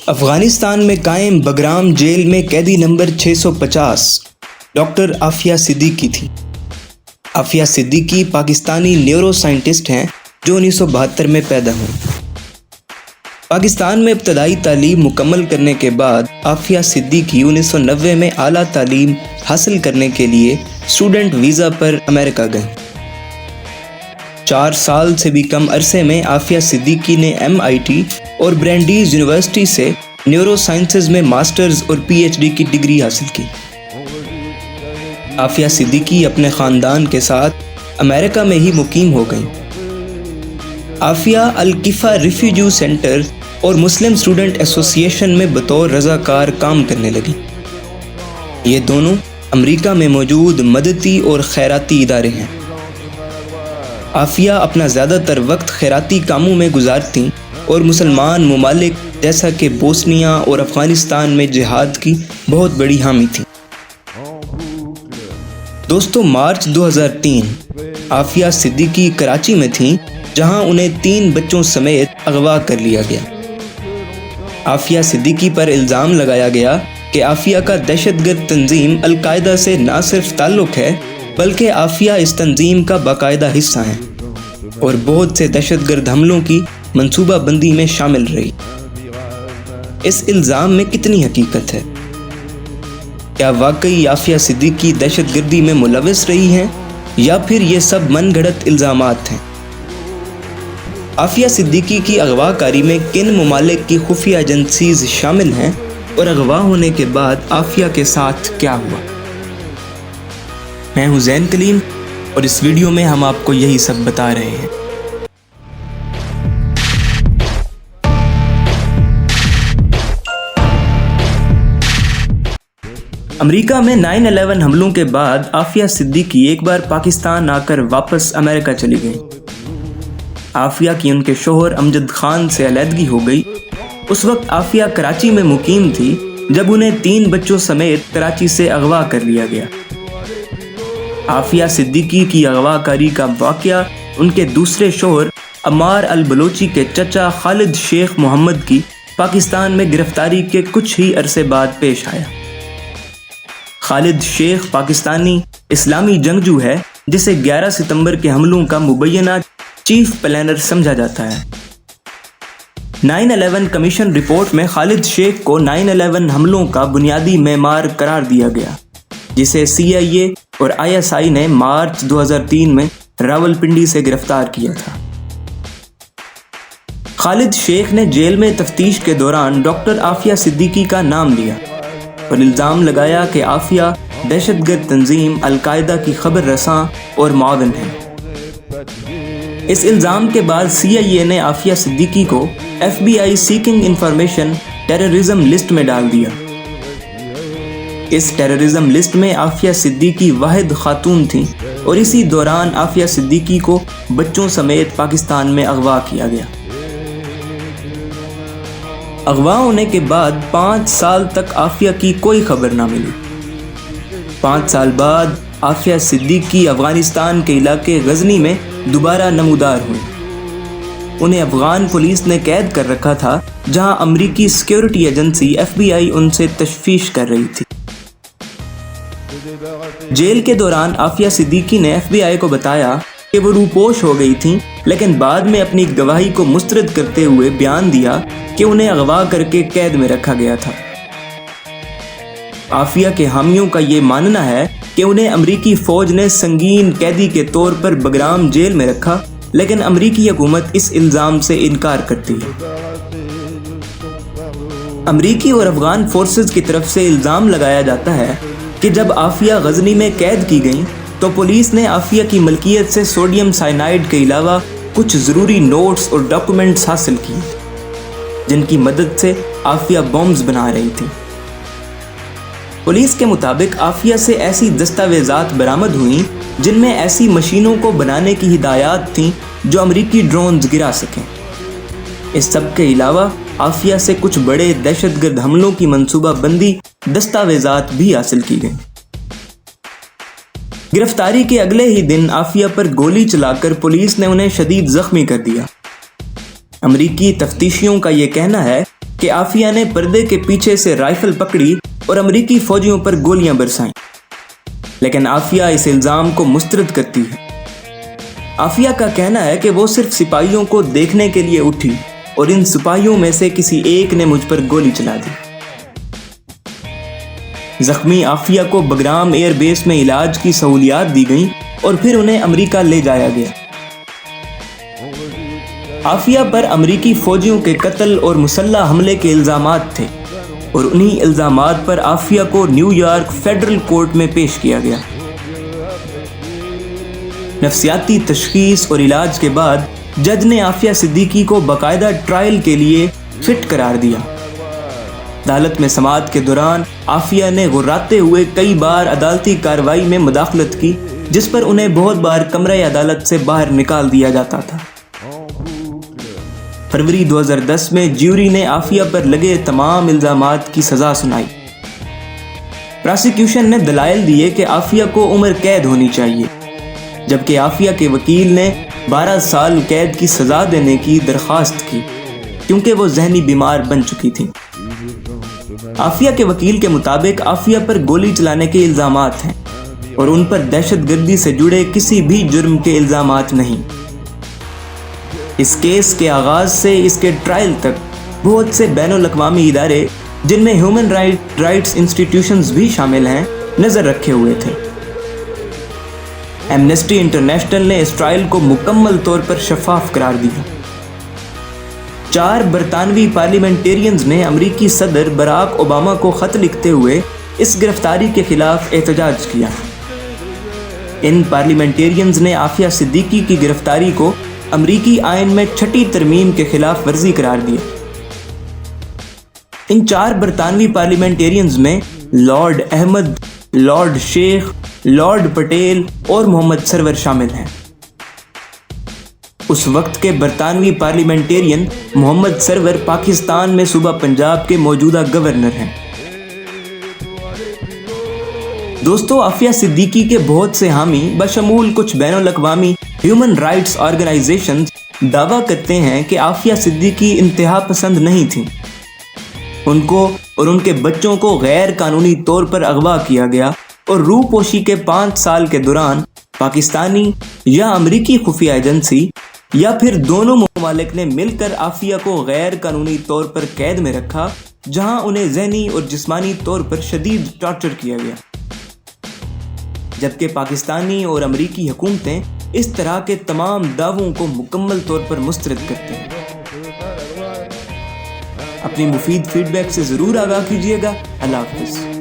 افغانستان میں قائم بگرام جیل میں قیدی نمبر 650 ڈاکٹر عافیہ صدیقی تھی۔ عافیہ صدیقی پاکستانی نیورو سائنٹسٹ ہیں جو 1972 میں پیدا ہوئی۔ پاکستان میں ابتدائی تعلیم مکمل کرنے کے بعد عافیہ صدیقی 1990 میں اعلیٰ تعلیم حاصل کرنے کے لیے اسٹوڈنٹ ویزا پر امریکہ گئیں۔ 4 سال سے بھی کم عرصے میں عافیہ صدیقی نے MIT اور برینڈیز یونیورسٹی سے نیورو سائنسز میں ماسٹرز اور PhD کی ڈگری حاصل کی۔ عافیہ صدیقی اپنے خاندان کے ساتھ امریکہ میں ہی مقیم ہو گئیں۔ عافیہ الکفا ریفیوجی سینٹر اور مسلم اسٹوڈنٹ ایسوسی ایشن میں بطور رضاکار کام کرنے لگی۔ یہ دونوں امریکہ میں موجود مددی اور خیراتی ادارے ہیں۔ عافیہ اپنا زیادہ تر وقت خیراتی کاموں میں گزارتیں اور مسلمان ممالک جیسا کہ بوسنیا اور افغانستان میں جہاد کی بہت بڑی حامی تھیں۔ دوستو، مارچ 2003 عافیہ صدیقی کراچی میں تھیں جہاں انہیں 3 بچوں سمیت اغوا کر لیا گیا۔ عافیہ صدیقی پر الزام لگایا گیا کہ عافیہ کا دہشت گرد تنظیم القاعدہ سے نہ صرف تعلق ہے بلکہ عافیہ اس تنظیم کا باقاعدہ حصہ ہیں اور بہت سے دہشت گرد حملوں کی منصوبہ بندی میں شامل رہی۔ اس الزام میں کتنی حقیقت ہے؟ کیا واقعی عافیہ صدیقی دہشت گردی میں ملوث رہی ہیں یا پھر یہ سب من گھڑت الزامات ہیں؟ عافیہ صدیقی کی اغوا کاری میں کن ممالک کی خفیہ ایجنسیز شامل ہیں اور اغوا ہونے کے بعد عافیہ کے ساتھ کیا ہوا؟ میں ہوں زین کلیم اور اس ویڈیو میں ہم آپ کو یہی سب بتا رہے ہیں۔ امریکہ میں 9/11 حملوں کے بعد عافیہ صدیقی ایک بار پاکستان آ کر واپس امریکہ چلی گئیں۔ عافیہ کی ان کے شوہر امجد خان سے علیحدگی ہو گئی۔ اس وقت عافیہ کراچی میں مقیم تھی جب انہیں 3 بچوں سمیت کراچی سے اغوا کر لیا گیا۔ عافیہ صدیقی کی اغوا کاری کا واقعہ ان کے دوسرے شوہر عمار البلوچی کے چچا خالد شیخ محمد کی پاکستان میں گرفتاری کے کچھ ہی عرصے بعد پیش آیا۔ خالد شیخ پاکستانی اسلامی جنگجو ہے جسے 11 ستمبر کے حملوں کا مبینہ چیف پلانر سمجھا جاتا ہے۔ 9/11 کمیشن رپورٹ میں خالد شیخ کو 9/11 حملوں کا بنیادی معمار قرار دیا گیا، جسے CIA اور ISI نے مارچ 2003 میں راولپنڈی سے گرفتار کیا تھا۔ خالد شیخ نے جیل میں تفتیش کے دوران ڈاکٹر عافیہ صدیقی کا نام لیا اور الزام لگایا کہ عافیہ دہشت گرد تنظیم القاعدہ کی خبر رساں اور معاون ہے۔ اس الزام کے بعد CIA نے عافیہ صدیقی کو FBI seeking information terrorism list میں ڈال دیا۔ اس ٹیررزم لسٹ میں عافیہ صدیقی واحد خاتون تھیں اور اسی دوران عافیہ صدیقی کو بچوں سمیت پاکستان میں اغوا کیا گیا۔ اغوا ہونے کے بعد 5 سال تک عافیہ کی کوئی خبر نہ ملی۔ 5 سال بعد عافیہ صدیقی افغانستان کے علاقے غزنی میں دوبارہ نمودار ہوئی۔ انہیں افغان پولیس نے قید کر رکھا تھا جہاں امریکی سیکیورٹی ایجنسی FBI ان سے تشفیش کر رہی تھی۔ جیل کے دوران عافیہ صدیقی نے FBI کو بتایا کہ وہ روپوش ہو گئی تھیں، لیکن بعد میں اپنی گواہی کو مسترد کرتے ہوئے بیان دیا کہ انہیں اغوا کر کے قید میں رکھا گیا تھا۔ عافیہ کے حامیوں کا یہ ماننا ہے کہ انہیں امریکی فوج نے سنگین قیدی کے طور پر بگرام جیل میں رکھا، لیکن امریکی حکومت اس الزام سے انکار کرتی ہے۔ امریکی اور افغان فورسز کی طرف سے الزام لگایا جاتا ہے کہ جب عافیہ غزنی میں قید کی گئیں تو پولیس نے عافیہ کی ملکیت سے سوڈیم سائنائڈ کے علاوہ کچھ ضروری نوٹس اور ڈاکومنٹس حاصل کیے جن کی مدد سے عافیہ بمبز بنا رہی تھی۔ پولیس کے مطابق عافیہ سے ایسی دستاویزات برآمد ہوئیں جن میں ایسی مشینوں کو بنانے کی ہدایات تھیں جو امریکی ڈرونز گرا سکیں۔ اس سب کے علاوہ عافیہ سے کچھ بڑے دہشت گرد حملوں کی منصوبہ بندی دستاویزات بھی حاصل کی گئیں۔ گرفتاری کے اگلے ہی دن عافیہ پر گولی چلا کر پولیس نے انہیں شدید زخمی کر دیا۔ امریکی تفتیشیوں کا یہ کہنا ہے کہ عافیہ نے پردے کے پیچھے سے رائفل پکڑی اور امریکی فوجیوں پر گولیاں برسائیں، لیکن عافیہ اس الزام کو مسترد کرتی ہے۔ عافیہ کا کہنا ہے کہ وہ صرف سپاہیوں کو دیکھنے کے لیے اٹھی اور ان سپاہیوں میں سے کسی ایک نے مجھ پر گولی چلا دی۔ زخمی عافیہ کو بگرام ایئر بیس میں علاج کی سہولیات دی گئیں اور پھر انہیں امریکہ لے جایا گیا۔ عافیہ پر امریکی فوجیوں کے قتل اور مسلح حملے کے الزامات تھے اور انہی الزامات پر عافیہ کو نیو یارک فیڈرل کورٹ میں پیش کیا گیا۔ نفسیاتی تشخیص اور علاج کے بعد جج نے عافیہ صدیقی کو باقاعدہ ٹرائل کے لیے فٹ قرار دیا۔ عدالت میں سماعت کے دوران عافیہ نے غراتے ہوئے کئی بار عدالتی کارروائی میں مداخلت کی، جس پر انہیں بہت بار کمرہ عدالت سے باہر نکال دیا جاتا تھا۔ فروری 2010 میں جیوری نے عافیہ پر لگے تمام الزامات کی سزا سنائی۔ پراسیکیوشن نے دلائل دیے کہ عافیہ کو عمر قید ہونی چاہیے، جبکہ عافیہ کے وکیل نے 12 سال قید کی سزا دینے کی درخواست کی کیونکہ وہ ذہنی بیمار بن چکی تھیں۔ عافیہ کے وکیل کے مطابق عافیہ پر گولی چلانے کے الزامات ہیں اور ان پر دہشت گردی سے جڑے کسی بھی جرم کے الزامات نہیں۔ اس کیس کے آغاز سے اس کے ٹرائل تک بہت سے بین الاقوامی ادارے، جن میں ہیومن رائٹس انسٹیٹیوشنز بھی شامل ہیں، نظر رکھے ہوئے تھے۔ ایمنسٹی انٹرنیشنل نے اس ٹرائل کو مکمل طور پر شفاف قرار دیا۔ 4 برطانوی پارلیمنٹیرینز نے امریکی صدر براک اوباما کو خط لکھتے ہوئے اس گرفتاری کے خلاف احتجاج کیا۔ ان پارلیمنٹیرینز نے عافیہ صدیقی کی گرفتاری کو امریکی آئین میں 6 ترمیم کے خلاف ورزی قرار دیا۔ ان 4 برطانوی پارلیمنٹیرینز میں لارڈ احمد، لارڈ شیخ، لارڈ پٹیل اور محمد سرور شامل ہیں۔ اس وقت کے برطانوی پارلیمنٹیرین محمد سرور پاکستان میں صوبہ پنجاب کے موجودہ گورنر ہیں۔ دوستو، عافیہ صدیقی کے بہت سے حامی بشمول کچھ بین الاقوامی ہیومن رائٹس آرگنائزیشنز دعویٰ کرتے ہیں کہ عافیہ صدیقی انتہا پسند نہیں تھیں۔ ان کو اور ان کے بچوں کو غیر قانونی طور پر اغوا کیا گیا اور روح پوشی کے 5 سال کے دوران پاکستانی یا امریکی خفیہ ایجنسی یا پھر دونوں ممالک نے مل کر عافیہ کو غیر قانونی طور پر قید میں رکھا، جہاں انہیں ذہنی اور جسمانی طور پر شدید ٹارچر کیا گیا، جبکہ پاکستانی اور امریکی حکومتیں اس طرح کے تمام دعووں کو مکمل طور پر مسترد کرتے ہیں۔ اپنی مفید فیڈ بیک سے ضرور آگاہ کیجیے گا۔ اللہ حافظ۔